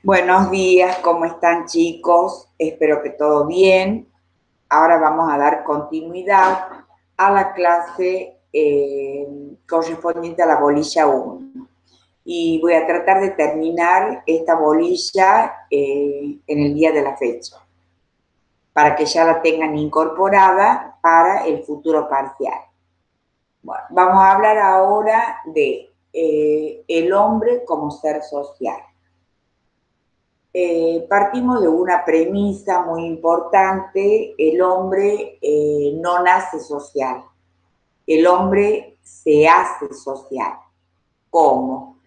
Buenos días, ¿cómo están chicos? Espero que todo bien. Ahora vamos a dar continuidad a la clase correspondiente a la bolilla 1. Y voy a tratar de terminar esta bolilla en el día de la fecha, para que ya la tengan incorporada para el futuro parcial. Bueno, vamos a hablar ahora de el hombre como ser social. Partimos de una premisa muy importante: el hombre no nace social, el hombre se hace social. ¿Cómo?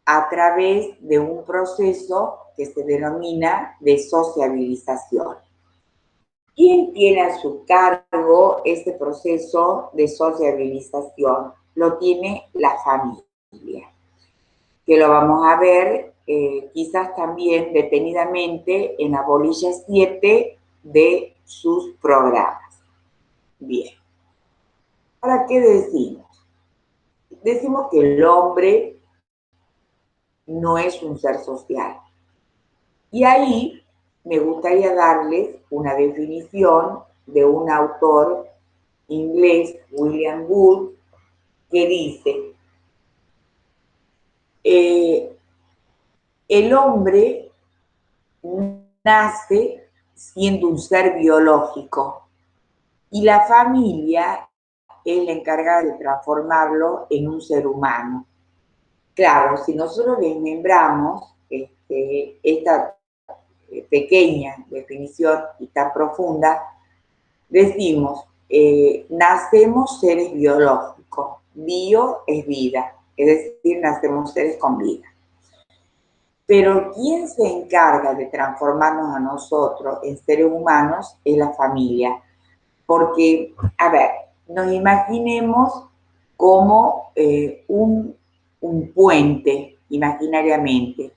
A través de un proceso que se denomina de sociabilización. ¿Quién tiene a su cargo este proceso de sociabilización? Lo tiene la familia, que lo vamos a ver quizás también detenidamente en la bolilla 7 de sus programas. Bien, ¿para qué decimos? Decimos que el hombre no es un ser social. Y ahí me gustaría darles una definición de un autor inglés, William Wood, que dice, eh, el hombre nace siendo un ser biológico y la familia es la encargada de transformarlo en un ser humano. Claro, si nosotros desmembramos esta pequeña definición y tan profunda, decimos, nacemos seres biológicos, bio es vida, es decir, nacemos seres con vida. Pero quien se encarga de transformarnos a nosotros en seres humanos es la familia. Porque, a ver, nos imaginemos como un puente, imaginariamente,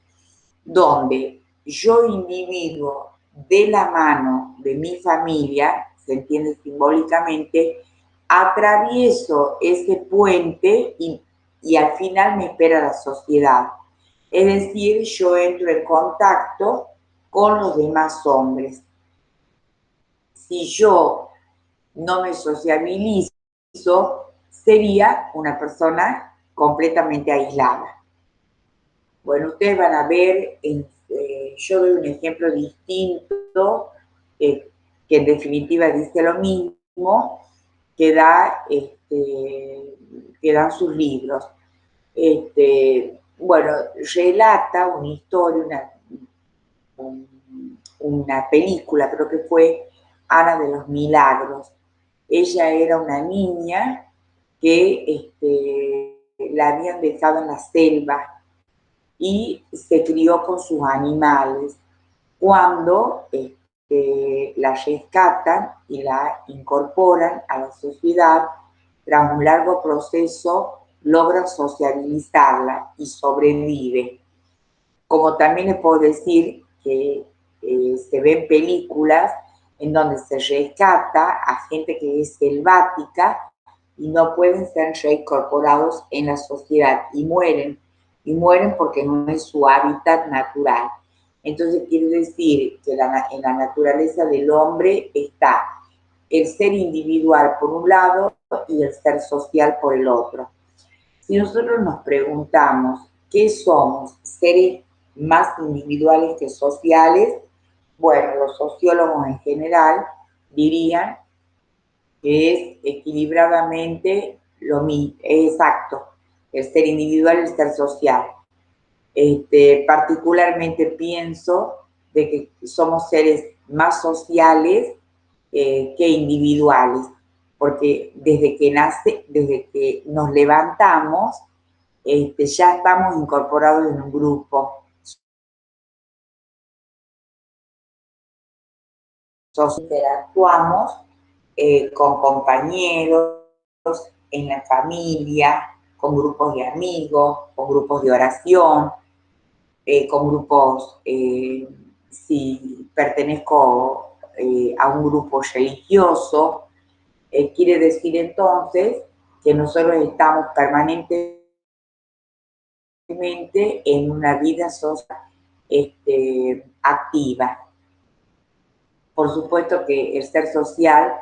donde yo, individuo, de la mano de mi familia, se entiende simbólicamente, atravieso ese puente y al final me espera la sociedad. Es decir, yo entro en contacto con los demás hombres. Si yo no me sociabilizo, sería una persona completamente aislada. Bueno, ustedes van a ver, yo doy un ejemplo distinto, que en definitiva dice lo mismo, que, que dan sus libros. Bueno, relata una historia, una película, creo que fue Ana de los Milagros. Ella era una niña que la habían dejado en la selva y se crió con sus animales. Cuando la rescatan y la incorporan a la sociedad, tras un largo proceso, logran sociabilizarla y sobrevive. Como también les puedo decir que se ven películas en donde se rescata a gente que es selvática y no pueden ser reincorporados en la sociedad y mueren porque no es su hábitat natural. Entonces quiere decir que en la naturaleza del hombre está el ser individual por un lado y el ser social por el otro. Si nosotros nos preguntamos qué somos, seres más individuales que sociales, bueno, los sociólogos en general dirían que es equilibradamente lo mismo, es exacto, el ser individual y el ser social. Particularmente pienso de que somos seres más sociales que individuales, porque desde que nos levantamos, ya estamos incorporados en un grupo, interactuamos con compañeros, en la familia, con grupos de amigos, con grupos de oración, con grupos, si pertenezco a un grupo religioso, quiere decir entonces que nosotros estamos permanentemente en una vida social activa. Por supuesto que el ser social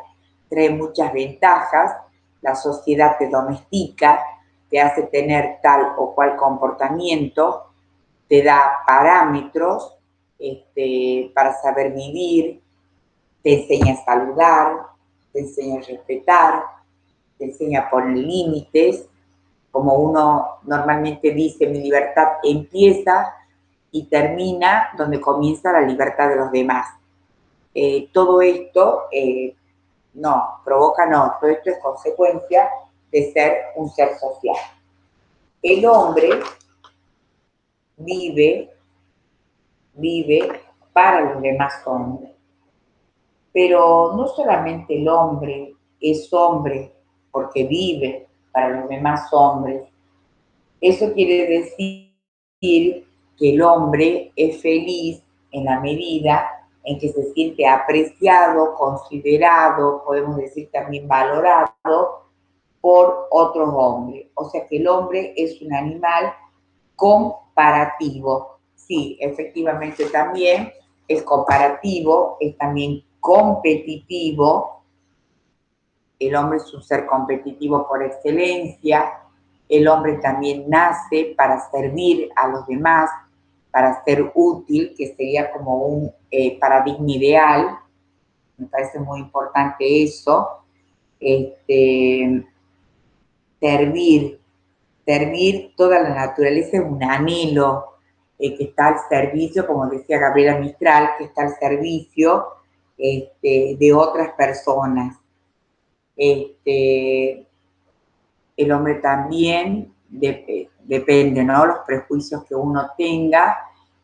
trae muchas ventajas, la sociedad te domestica, te hace tener tal o cual comportamiento, te da parámetros para saber vivir, te enseña a saludar, te enseña a respetar, te enseña a poner límites. Como uno normalmente dice, mi libertad empieza y termina donde comienza la libertad de los demás. Todo esto todo esto es consecuencia de ser un ser social. El hombre vive para los demás hombres. Pero no solamente el hombre es hombre porque vive para los demás hombres. Eso quiere decir que el hombre es feliz en la medida en que se siente apreciado, considerado, podemos decir también valorado por otros hombres. O sea que el hombre es un animal comparativo. Sí, efectivamente también es comparativo, es también competitivo. El hombre es un ser competitivo por excelencia. El hombre también nace para servir a los demás, para ser útil, que sería como un paradigma ideal. Me parece muy importante eso. Servir, toda la naturaleza es un anhelo que está al servicio, como decía Gabriela Mistral, que está al servicio de otras personas. El hombre también, depende, ¿no? Los prejuicios que uno tenga,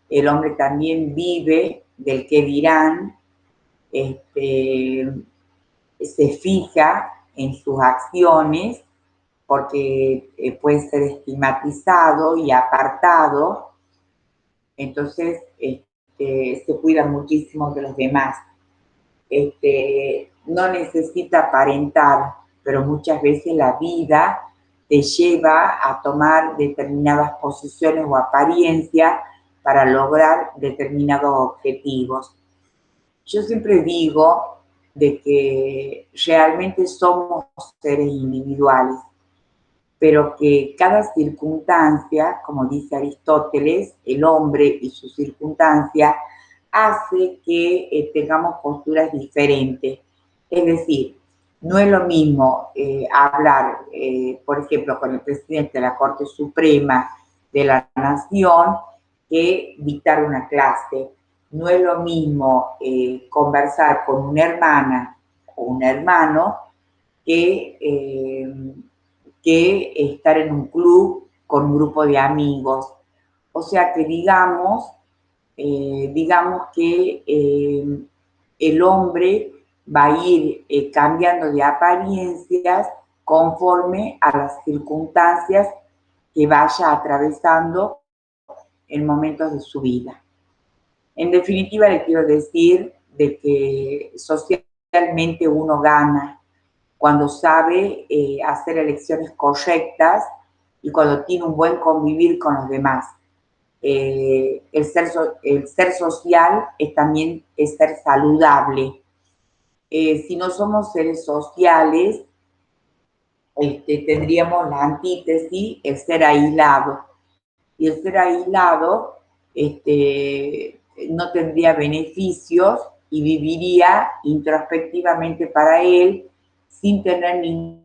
el hombre también vive del qué dirán, se fija en sus acciones, porque puede ser estigmatizado y apartado, entonces se cuida muchísimo de los demás. No necesita aparentar, pero muchas veces la vida te lleva a tomar determinadas posiciones o apariencias para lograr determinados objetivos. Yo siempre digo de que realmente somos seres individuales, pero que cada circunstancia, como dice Aristóteles, el hombre y su circunstancia, hace que tengamos posturas diferentes. Es decir, no es lo mismo hablar, por ejemplo, con el presidente de la Corte Suprema de la Nación que dictar una clase. No es lo mismo conversar con una hermana o un hermano que estar en un club con un grupo de amigos. O sea que digamos que el hombre va a ir cambiando de apariencias conforme a las circunstancias que vaya atravesando en momentos de su vida. En definitiva, le quiero decir de que socialmente uno gana cuando sabe hacer elecciones correctas y cuando tiene un buen convivir con los demás. El ser social también es ser saludable. Si no somos seres sociales, tendríamos la antítesis, el ser aislado. Y el ser aislado no tendría beneficios y viviría introspectivamente para él sin tener ningún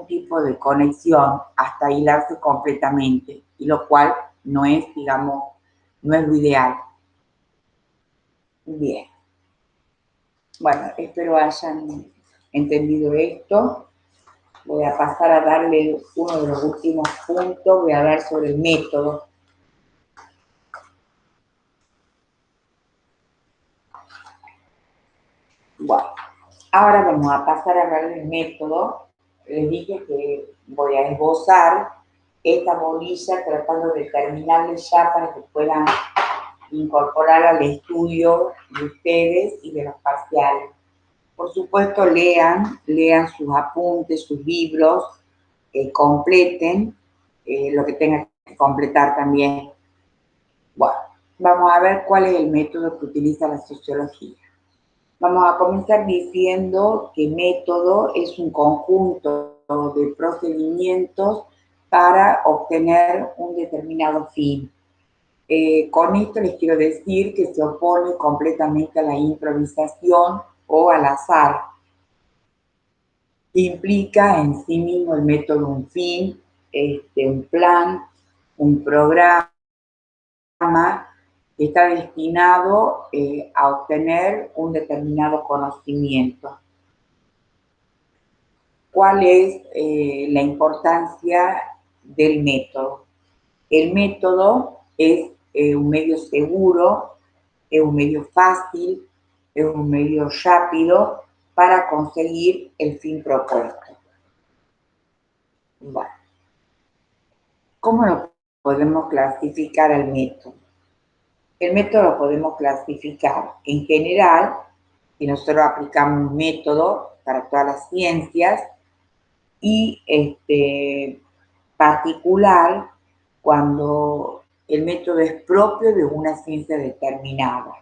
tipo de conexión hasta aislarse completamente, y lo cual no es, digamos, no es lo ideal. Bien. Bueno, espero hayan entendido esto. Voy a pasar a darle uno de los últimos puntos, voy a hablar sobre el método. Bueno, ahora vamos a pasar a hablar del método. Les dije que voy a esbozar esta bolilla tratando de terminarle ya para que puedan incorporar al estudio de ustedes y de los parciales. Por supuesto, lean sus apuntes, sus libros, completen lo que tengan que completar también. Bueno, vamos a ver cuál es el método que utiliza la sociología. Vamos a comenzar diciendo que método es un conjunto de procedimientos para obtener un determinado fin. Con esto les quiero decir que se opone completamente a la improvisación o al azar. Implica en sí mismo el método un fin, un plan, un programa que está destinado a obtener un determinado conocimiento. ¿Cuál es la importancia del método? El método es un medio seguro, es un medio fácil, es un medio rápido para conseguir el fin propuesto. Bueno, ¿cómo lo podemos clasificar al método? El método lo podemos clasificar en general, y nosotros aplicamos un método para todas las ciencias, y particular cuando el método es propio de una ciencia determinada.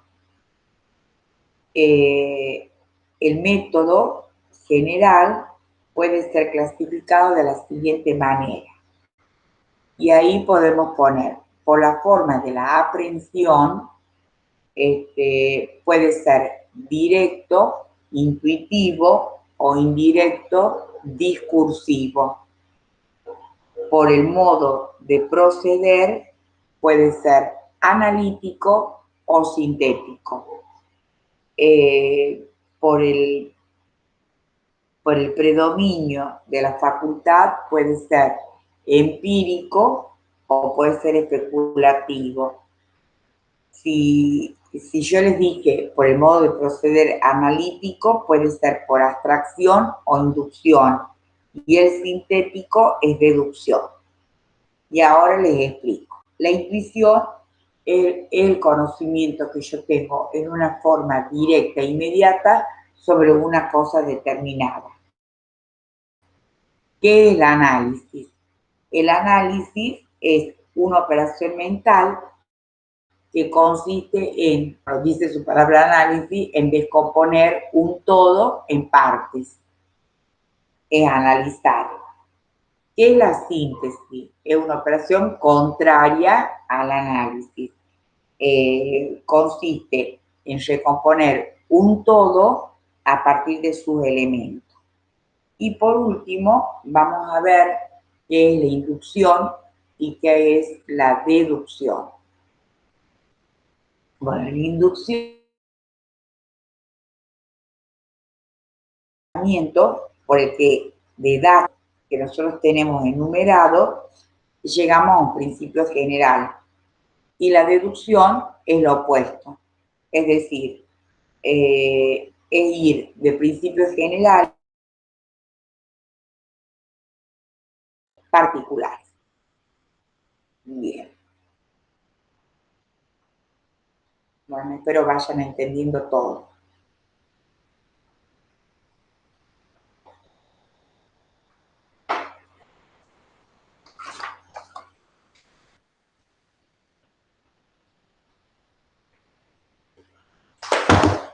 El método general puede ser clasificado de la siguiente manera. Y ahí podemos poner, por la forma de la aprehensión, puede ser directo, intuitivo o indirecto, discursivo. Por el modo de proceder, puede ser analítico o sintético. Por el predominio de la facultad puede ser empírico o puede ser especulativo. Si yo les dije por el modo de proceder analítico, puede ser por abstracción o inducción, y el sintético es deducción. Y ahora les explico. La intuición es el conocimiento que yo tengo en una forma directa e inmediata sobre una cosa determinada. ¿Qué es el análisis? El análisis es una operación mental que consiste en, dice su palabra análisis, en descomponer un todo en partes. Es analizar. ¿Qué es la síntesis? Es una operación contraria al análisis. Consiste en recomponer un todo a partir de sus elementos. Y por último, vamos a ver qué es la inducción y qué es la deducción. Bueno, la inducción por el que de datos que nosotros tenemos enumerados, llegamos a un principio general. Y la deducción es lo opuesto. Es decir, es ir de principios generales particulares. Bien. Bueno, espero vayan entendiendo todo.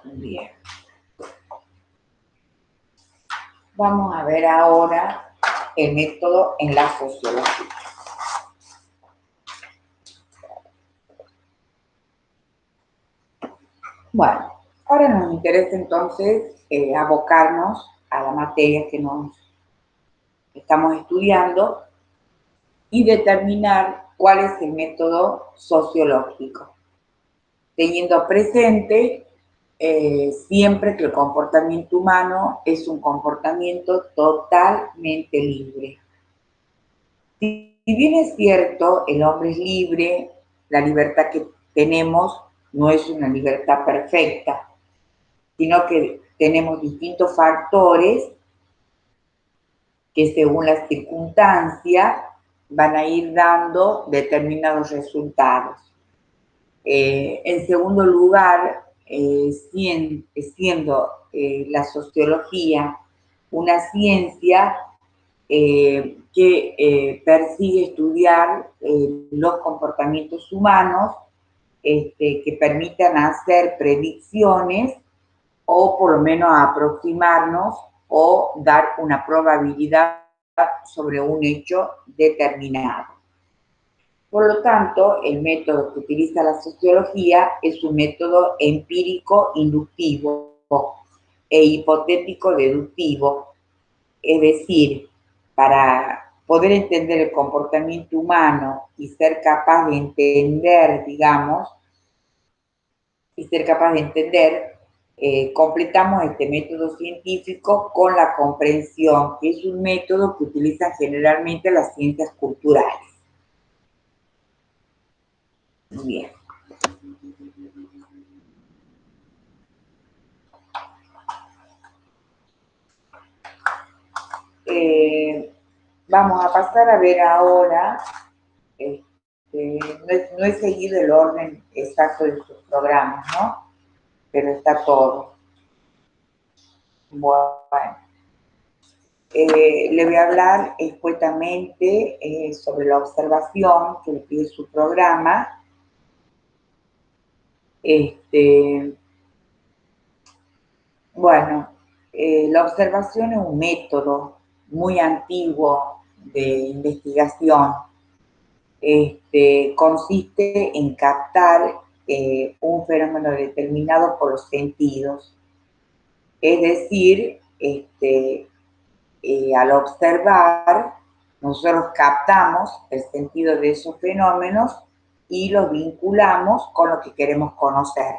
Bien. Vamos a ver ahora el método en la sociología. Bueno, ahora nos interesa entonces abocarnos a la materia que nos estamos estudiando y determinar cuál es el método sociológico, teniendo presente siempre que el comportamiento humano es un comportamiento totalmente libre. Si bien es cierto, el hombre es libre, la libertad que tenemos no es una libertad perfecta, sino que tenemos distintos factores que según las circunstancias van a ir dando determinados resultados. En segundo lugar, siendo la sociología una ciencia que persigue estudiar los comportamientos humanos, que permitan hacer predicciones o por lo menos aproximarnos o dar una probabilidad sobre un hecho determinado. Por lo tanto, el método que utiliza la sociología es un método empírico inductivo e hipotético deductivo, es decir, para poder entender el comportamiento humano y ser capaz de entender, digamos, completamos este método científico con la comprensión, que es un método que utilizan generalmente las ciencias culturales. Bien. Vamos a pasar a ver ahora, no he seguido el orden exacto de sus programas, ¿no? Pero está todo. Bueno, le voy a hablar escuetamente sobre la observación que le pide su programa. Bueno, la observación es un método muy antiguo de investigación. Consiste en captar un fenómeno determinado por los sentidos. Es decir, al observar, nosotros captamos el sentido de esos fenómenos y los vinculamos con lo que queremos conocer.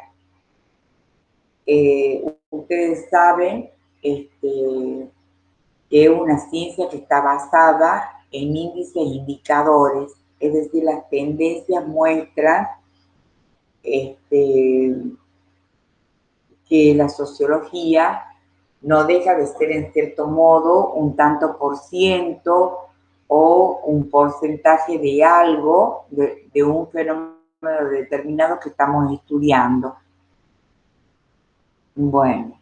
Ustedes saben que es una ciencia que está basada en índices e indicadores, es decir, las tendencias muestran que la sociología no deja de ser en cierto modo un tanto por ciento o un porcentaje de algo, de un fenómeno determinado que estamos estudiando. Bueno,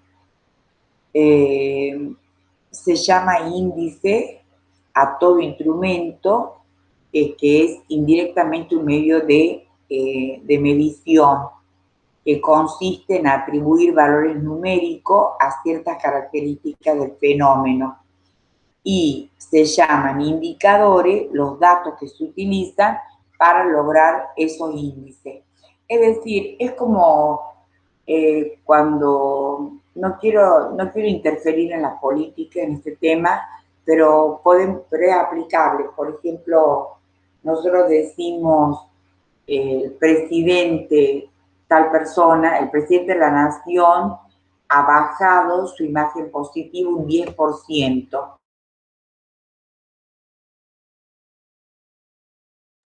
se llama índice a todo instrumento que es indirectamente un medio de medición, que consiste en atribuir valores numéricos a ciertas características del fenómeno. Y se llaman indicadores los datos que se utilizan para lograr esos índices. Es decir, es como cuando no quiero interferir en la política, en este tema, pero es aplicable. Por ejemplo, nosotros decimos el presidente, tal persona, el presidente de la nación ha bajado su imagen positiva un 10%.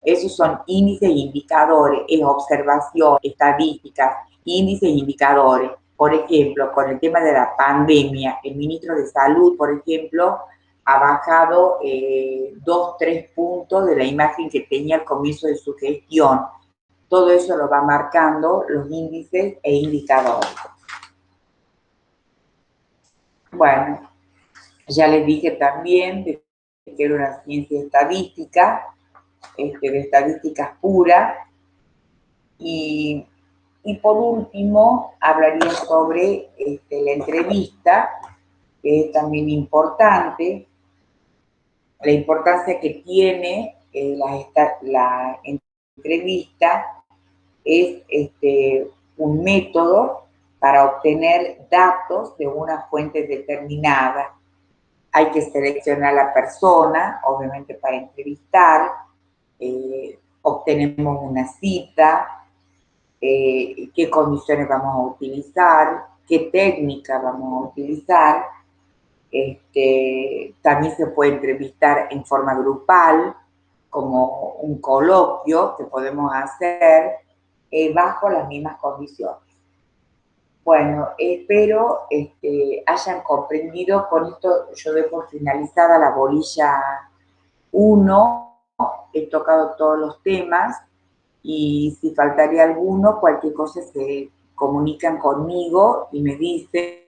Esos son índices e indicadores, es observación, estadísticas, índices e indicadores. Por ejemplo, con el tema de la pandemia, el ministro de Salud, por ejemplo, ha bajado 2-3 puntos de la imagen que tenía al comienzo de su gestión. Todo eso lo va marcando los índices e indicadores. Bueno, ya les dije también que era una ciencia estadística, de estadísticas puras. Y por último, hablaría sobre la entrevista, que es también importante, la importancia que tiene la entrevista es un método para obtener datos de una fuente determinada. Hay que seleccionar a la persona, obviamente para entrevistar, obtenemos una cita, qué condiciones vamos a utilizar, qué técnica vamos a utilizar. También se puede entrevistar en forma grupal, como un coloquio que podemos hacer bajo las mismas condiciones. Bueno, espero hayan comprendido. Con esto yo doy por finalizada la bolilla 1. He tocado todos los temas y si faltaría alguno, cualquier cosa se comunican conmigo y me dicen.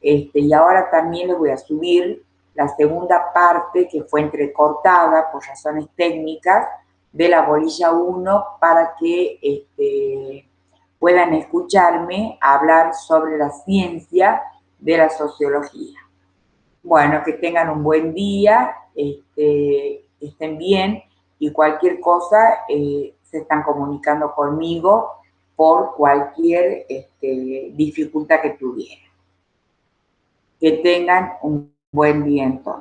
Y ahora también les voy a subir la segunda parte que fue entrecortada por razones técnicas de la bolilla 1 para que puedan escucharme hablar sobre la ciencia de la sociología. Bueno, que tengan un buen día, estén bien y cualquier cosa se están comunicando conmigo por cualquier dificultad que tuvieran. Que tengan un buen día entonces.